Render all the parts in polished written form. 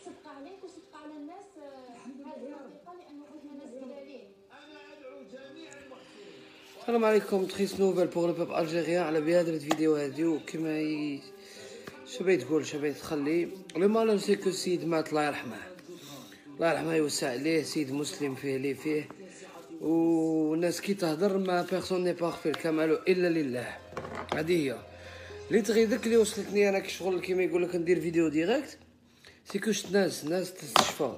صدق عليك وصدق على الناس. هذه الحقيقة لأنه احنا ناس بلالين. السلام عليكم. تخيس نوفل بوغ لو بوب الجيريان على بهذا الفيديو هادي كيما شبي تقول شبي تخلي لو مالور سي كو السيد مات الله يرحمه الله يرحمه يوسع عليه. سيد مسلم فيه لي فيه والناس كي تهضر ما بيرسون ني بارفي الكمال الا لله. هذه هي اللي تغيظك اللي وصلتني انا كشغل كيما يقول لك ندير فيديو ديريكت سي كوش ناس تستشفى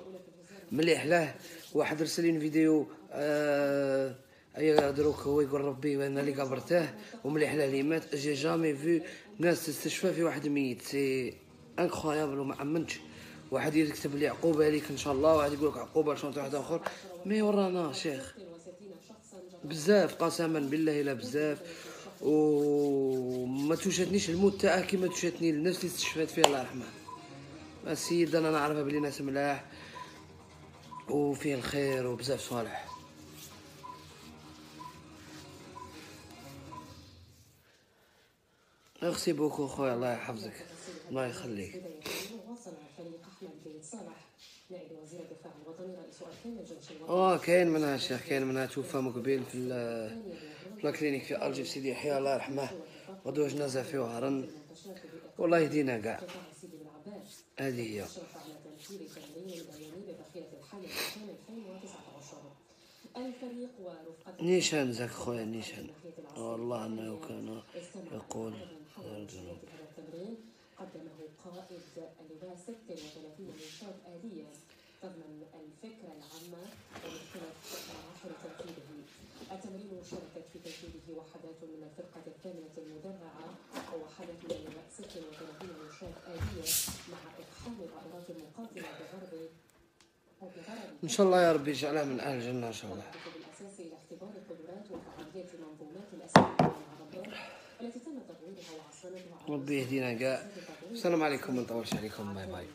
مليح له. واحد رسل لي فيديو اي دروك هو يقول ربي وانا اللي قبرته ومليح له اللي مات. جي جامي في ناس تستشفى في واحد ميت. سي انكرويابل وما امنتش. واحد يكتب لي عقوبه عليك ان شاء الله، واحد يقول لك عقوبه لشنطه واحد اخر. مي ورانا شيخ بزاف قسما بالله لا بزاف. وما توشتنيش الموت تاعه كيما توشتني الناس اللي استشفات فيه الله يرحمه. السيد انا نعرفه بلي ناس ملاح وفيه الخير وبزاف صالح. اغسي بوكو خويا الله يحفظك الله يخليك. كاين منها الشيخ كاين منها توفى مقبل في الكلينيك في الجي سيدي يحيى الله يرحمه. غدوه جنازه في وهران والله يهدينا كاع. هذه هي نيشان زاك خويا نيشان والله انه كان يقول قدمه قائد اللواء 36 منشاة آلية تضمن الفكرة العامة ومختلف مراحل تنفيذه. التمرين شاركت في تنفيذه وحدات من الفرقة الثامنة المدرعة ووحدة من اللواء 36 منشاة آلية مع إقحام الطائرات المقاتلة بغرض ان شاء الله يا ربي يجعلها من اهل الجنه ان شاء الله. بالاساس الى اختبار القدرات وفعاليه منظومات الاسلحه والعربات التي تم تطويرها وعصرنتها. ربي يهدينا كاع. السلام عليكم ما نطولش عليكم. باي باي.